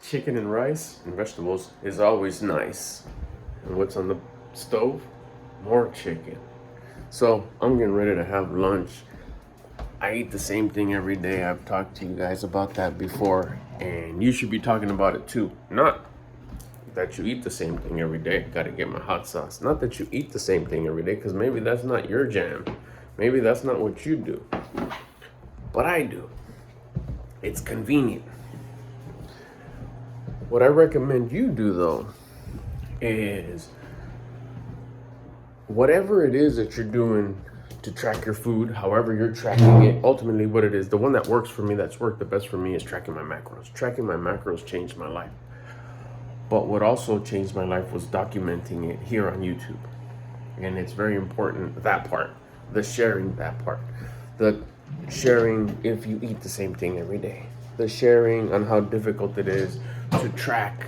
chicken and rice and vegetables is always nice. And what's on the stove? More chicken. So I'm getting ready to have lunch. I eat the same thing every day. I've talked to you guys about that before, and you should be talking about it too. Not that you eat the same thing every day. Gotta get my hot sauce. Not that you eat the same thing every day, because maybe that's not your jam. Maybe that's not what you do. But I do. It's convenient. What I recommend you do, though, is whatever it is that you're doing to track your food, however you're tracking it, ultimately what it is, the one that works for me, that's worked the best for me, is tracking my macros. Tracking my macros changed my life. But what also changed my life was documenting it here on YouTube. And it's very important, that part, the sharing, that part. The sharing if you eat the same thing every day. The sharing on how difficult it is to track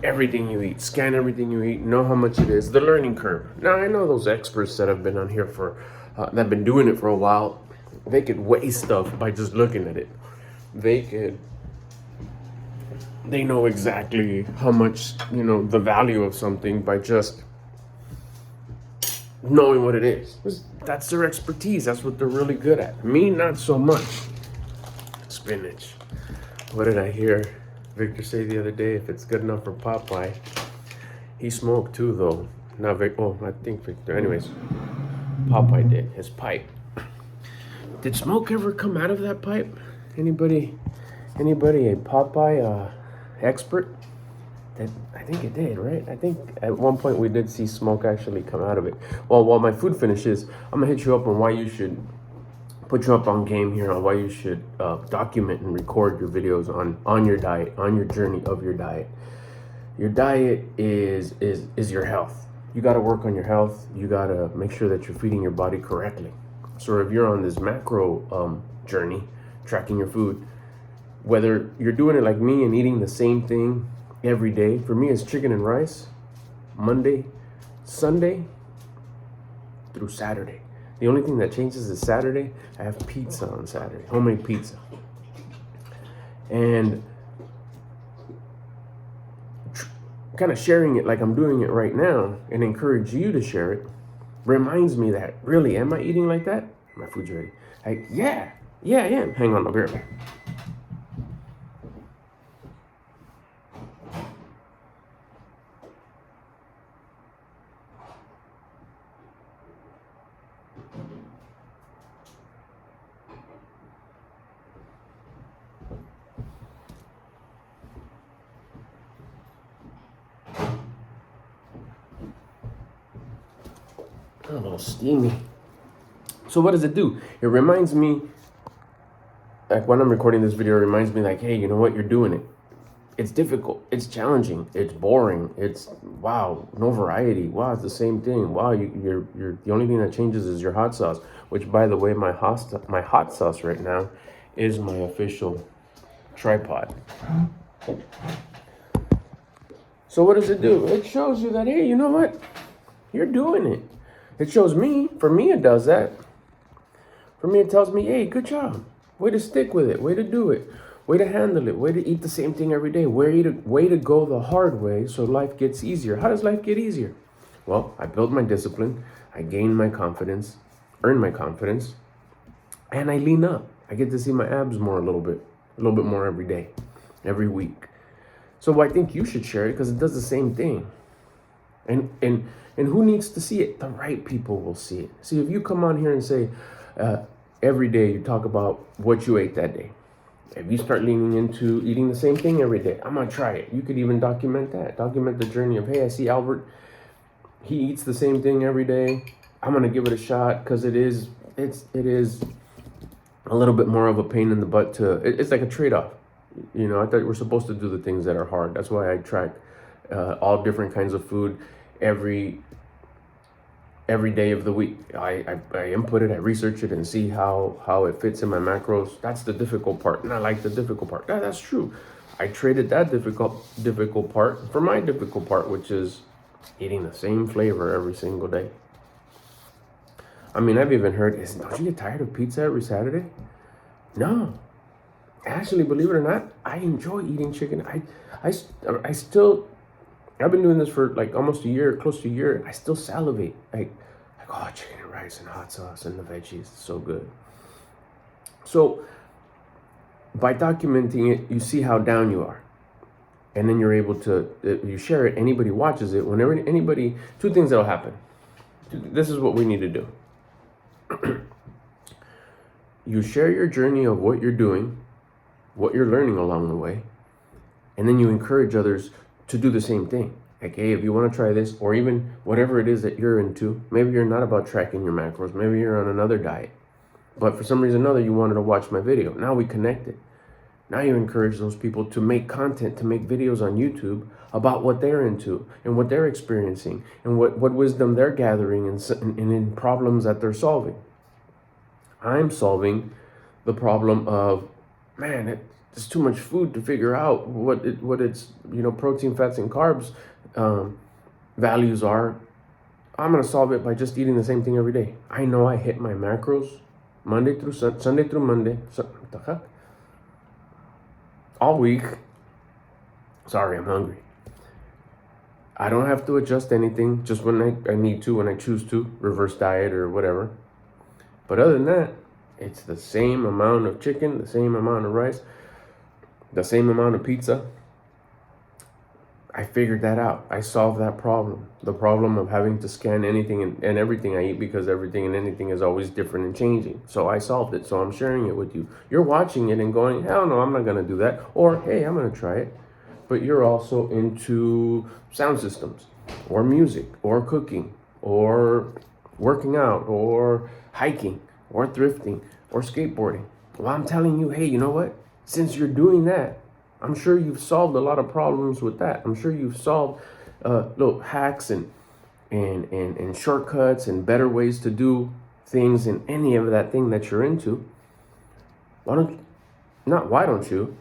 everything you eat, scan everything you eat, know how much it is, the learning curve. Now, I know those experts that have been on here that have been doing it for a while, they could weigh stuff by just looking at it. They know exactly how much, the value of something by just knowing what it is. That's their expertise. That's what they're really good at. Me, not so much. Spinach. What did I hear Victor say the other day? If it's good enough for Popeye. He smoked too, though. Not Vic. Oh, I think Victor. Anyways, Popeye did. His pipe. Did smoke ever come out of that pipe? Anybody a Popeye expert? I think it did, right? I think at one point we did see smoke actually come out of it. Well, while my food finishes, I'm gonna hit you up on why you should put you up on game here on why you should document and record your videos on your diet, on your journey of your diet. Your diet is your health. You got to work on your health. You got to make sure that you're feeding your body correctly. So if you're on this macro journey, tracking your food, whether you're doing it like me and eating the same thing every day, for me it's chicken and rice, Monday, Sunday through Saturday. The only thing that changes is Saturday. I have pizza on Saturday, homemade pizza. And kind of sharing it like I'm doing it right now and encourage you to share it reminds me that, really, am I eating like that? My food's ready. Yeah, I am. Hang on, I'll be right back. A little steamy. So what does it do? It reminds me, like when I'm recording this video, it reminds me like, hey, you know what? You're doing it. It's difficult. It's challenging. It's boring. It's, wow, no variety. Wow, it's the same thing. Wow, you're the only thing that changes is your hot sauce, which, by the way, my hot sauce right now is my official tripod. So what does it do? It shows you that, hey, you know what? You're doing it. It shows me, for me it does that. For me it tells me, hey, good job. Way to stick with it, way to do it, way to handle it, way to eat the same thing every day, way to go the hard way so life gets easier. How does life get easier? Well, I build my discipline, I gain my confidence, earn my confidence, and I lean up. I get to see my abs more a little bit more every day, every week. So I think you should share it because it does the same thing. And who needs to see it? The right people will see it. See, if you come on here and say, every day you talk about what you ate that day. If you start leaning into eating the same thing every day, I'm gonna try it. You could even document that. Document the journey of, hey, I see Albert, he eats the same thing every day. I'm gonna give it a shot because it is a little bit more of a pain in the butt it's like a trade-off. I thought we're supposed to do the things that are hard. That's why I track all different kinds of food every day of the week. I input it, I research it, and see how it fits in my macros. That's the difficult part, and I like the difficult part. That's true. I traded that difficult part for my difficult part, which is eating the same flavor every single day. I mean, I've even heard, don't you get tired of pizza every Saturday? No. Actually, believe it or not, I enjoy eating chicken. I still, I've been doing this for like almost a year, close to a year. I still salivate. Like, oh, chicken and rice and hot sauce and the veggies. It's so good. So by documenting it, you see how down you are. And then you're able to, you share it, anybody watches it, whenever anybody, two things that'll happen. This is what we need to do. You share your journey of what you're doing, what you're learning along the way, and then you encourage others to do the same thing. Like, hey, if you want to try this, or even whatever it is that you're into, maybe you're not about tracking your macros, maybe you're on another diet, but for some reason or another, you wanted to watch my video. Now we connected. Now you encourage those people to make content, to make videos on YouTube about what they're into and what they're experiencing and what wisdom they're gathering and in problems that they're solving. I'm solving the problem of, man, it's too much food to figure out what its protein, fats, and carbs values are. I'm gonna solve it by just eating the same thing every day. I know I hit my macros Sunday through Monday. What the heck? All week. Sorry, I'm hungry. I don't have to adjust anything, just when I need to, when I choose to, reverse diet or whatever. But other than that, it's the same amount of chicken, the same amount of rice, the same amount of pizza. I figured that out. I solved that problem. The problem of having to scan anything and everything I eat, because everything and anything is always different and changing. So I solved it. So I'm sharing it with you. You're watching it and going, hell no, I'm not going to do that. Or, hey, I'm going to try it. But you're also into sound systems or music or cooking or working out or hiking or thrifting or skateboarding. Well, I'm telling you, hey, you know what? Since you're doing that, I'm sure you've solved a lot of problems with that. I'm sure you've solved little hacks and shortcuts and better ways to do things in any of that thing that you're into. Why don't you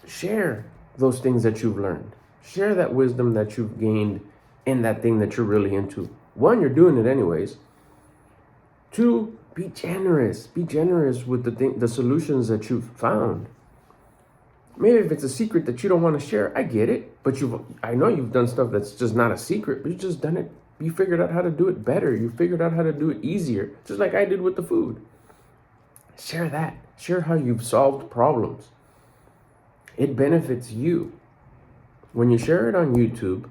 share those things that you've learned. Share that wisdom that you've gained in that thing that you're really into. One, you're doing it anyways. Two, be generous. Be generous with the solutions that you've found. Maybe if it's a secret that you don't want to share, I get it. But I know you've done stuff that's just not a secret, but you've just done it. You figured out how to do it better. You figured out how to do it easier, just like I did with the food. Share that. Share how you've solved problems. It benefits you. When you share it on YouTube,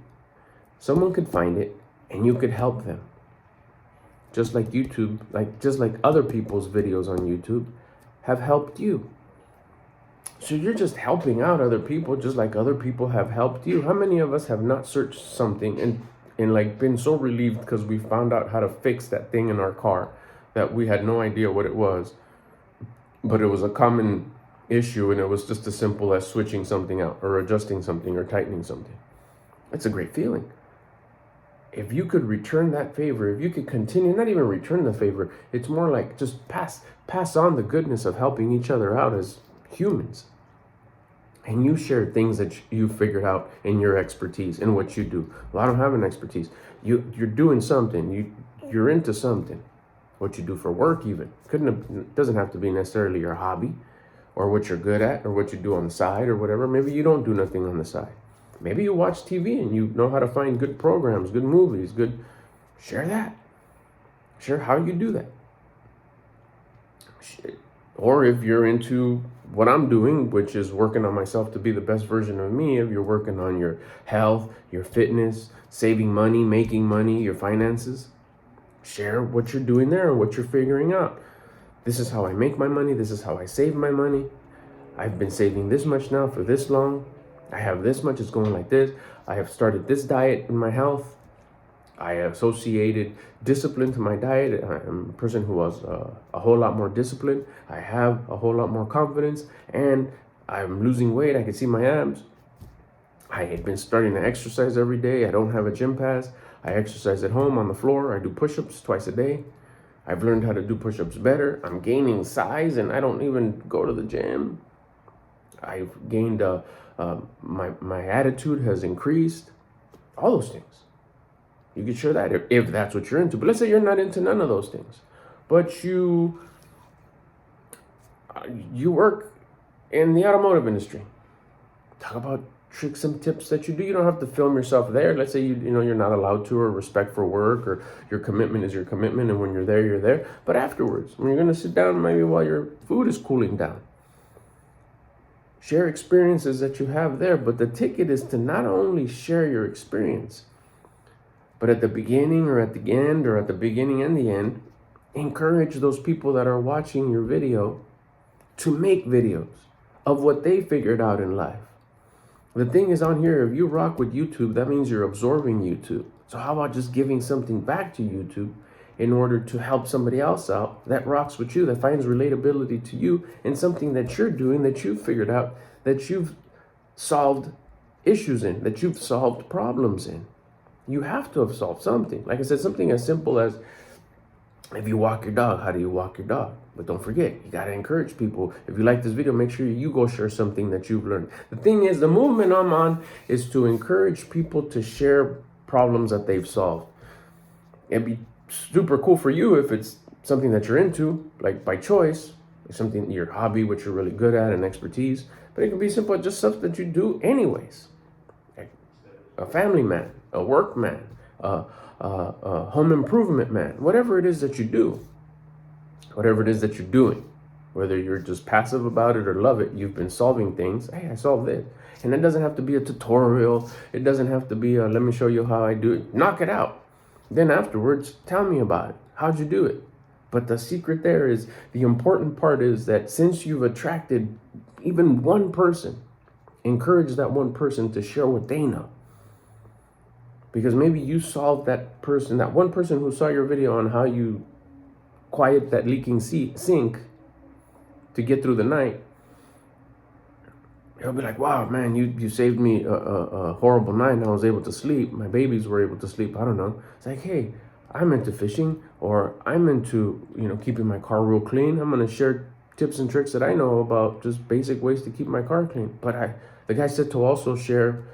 someone could find it and you could help them. Just like YouTube, just like other people's videos on YouTube have helped you. So you're just helping out other people just like other people have helped you. How many of us have not searched something and like been so relieved because we found out how to fix that thing in our car that we had no idea what it was, but it was a common issue and it was just as simple as switching something out or adjusting something or tightening something. It's a great feeling. If you could return that favor, if you could continue, not even return the favor, it's more like just pass on the goodness of helping each other out as humans. And you share things that you figured out in your expertise in what you do. Well, I don't have an expertise. You're doing something. You're into something. What you do for work even. Doesn't have to be necessarily your hobby or what you're good at or what you do on the side or whatever. Maybe you don't do nothing on the side. Maybe you watch TV and you know how to find good programs, good movies, share that. Share how you do that. Or if you're into what I'm doing, which is working on myself to be the best version of me, if you're working on your health, your fitness, saving money, making money, your finances, share what you're doing there and what you're figuring out. This is how I make my money. This is how I save my money. I've been saving this much now for this long. I have this much. It's going like this. I have started this diet in my health. I associated discipline to my diet. I'm a person who was a whole lot more disciplined. I have a whole lot more confidence and I'm losing weight. I can see my abs. I had been starting to exercise every day. I don't have a gym pass. I exercise at home on the floor. I do push-ups twice a day. I've learned how to do push-ups better. I'm gaining size and I don't even go to the gym. I've gained, my attitude has increased. All those things. You can share that if that's what you're into. But let's say you're not into none of those things. But you work in the automotive industry. Talk about tricks and tips that you do. You don't have to film yourself there. Let's say you're not allowed to, or respect for work, or your commitment is your commitment, and when you're there, you're there. But afterwards, when you're gonna sit down, maybe while your food is cooling down, share experiences that you have there. But the ticket is to not only share your experience, but at the beginning or at the end, or at the beginning and the end, encourage those people that are watching your video to make videos of what they figured out in life. The thing is, on here, if you rock with YouTube, that means you're absorbing YouTube. So how about just giving something back to YouTube in order to help somebody else out that rocks with you, that finds relatability to you in something that you're doing, that you've figured out, that you've solved issues in, that you've solved problems in. You have to have solved something. Like I said, something as simple as, if you walk your dog, how do you walk your dog? But don't forget, you got to encourage people. If you like this video, make sure you go share something that you've learned. The thing is, the movement I'm on is to encourage people to share problems that they've solved. It'd be super cool for you if it's something that you're into, like by choice, something, your hobby, which you're really good at and expertise. But it could be simple, just stuff that you do anyways. Like a family man, a work man, home improvement man, whatever it is that you do, whatever it is that you're doing, whether you're just passive about it or love it, you've been solving things. Hey, I solved this. And it doesn't have to be a tutorial. It doesn't have to be let me show you how I do it. Knock it out. Then afterwards, tell me about it. How'd you do it? But the secret there is, the important part is that since you've attracted even one person, encourage that one person to share what they know. Because maybe you solved that person, that one person who saw your video on how you quiet that leaking sink to get through the night. He'll be like, wow, man, you saved me a horrible night and I was able to sleep. My babies were able to sleep. I don't know. It's like, hey, I'm into fishing, or I'm into, keeping my car real clean. I'm going to share tips and tricks that I know about just basic ways to keep my car clean. But the guy said to also share,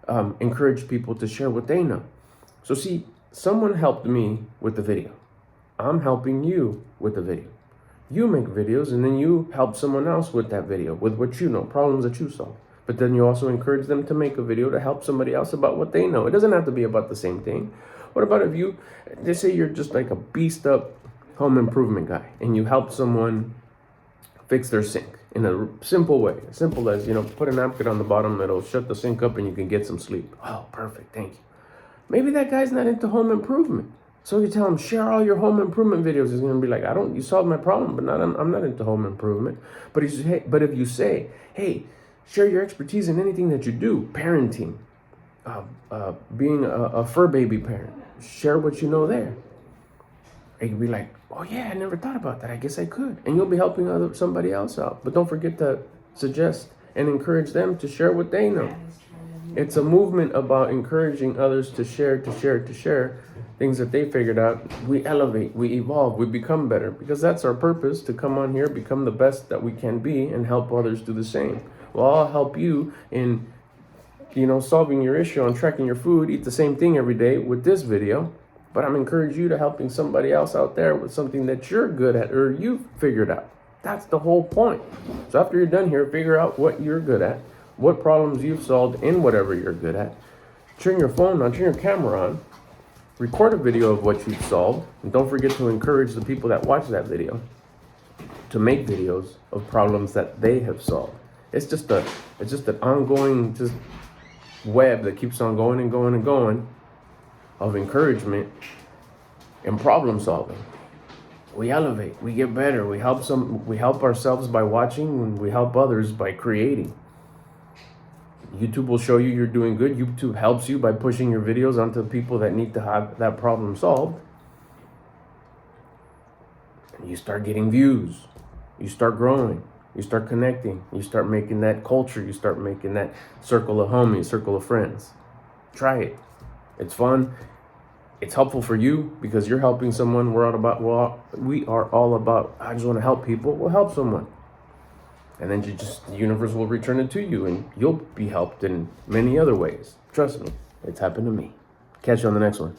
encourage people to share what they know. So see, someone helped me with the video. I'm helping you with the video. You make videos and then you help someone else with that video, with what you know, problems that you solve. But then you also encourage them to make a video to help somebody else about what they know. It doesn't have to be about the same thing. What about if they say you're just like a beast up home improvement guy and you help someone fix their sink in a simple way, as simple as, put a napkin on the bottom that'll shut the sink up and you can get some sleep. Oh, perfect, thank you. Maybe that guy's not into home improvement. So you tell him, share all your home improvement videos. He's going to be like, you solved my problem, but I'm not into home improvement. But if you say, hey, share your expertise in anything that you do, parenting, being a fur baby parent, share what you know there. It could be like, oh yeah, I never thought about that. I guess I could. And you'll be helping somebody else out. But don't forget to suggest and encourage them to share what they know. It's a movement about encouraging others to share things that they figured out. We elevate, we evolve, we become better, because that's our purpose, to come on here, become the best that we can be, and help others do the same. Well, I'll help you in, solving your issue on tracking your food, eat the same thing every day with this video, but I'm encouraging you to helping somebody else out there with something that you're good at or you've figured out. That's the whole point. So after you're done here, figure out what you're good at, what problems you've solved in whatever you're good at. Turn your phone on, turn your camera on, record a video of what you've solved, and don't forget to encourage the people that watch that video to make videos of problems that they have solved. It's just an ongoing web that keeps on going and going and going of encouragement and problem solving. We elevate, we get better, we help ourselves by watching, and we help others by creating. YouTube will show you you're doing good. YouTube helps you by pushing your videos onto people that need to have that problem solved. And you start getting views. You start growing. You start connecting. You start making that culture. You start making that circle of homies, circle of friends. Try it. It's fun. It's helpful for you because you're helping someone. We are all about, I just want to help people. We'll help someone. And then the universe will return it to you, and you'll be helped in many other ways. Trust me, it's happened to me. Catch you on the next one.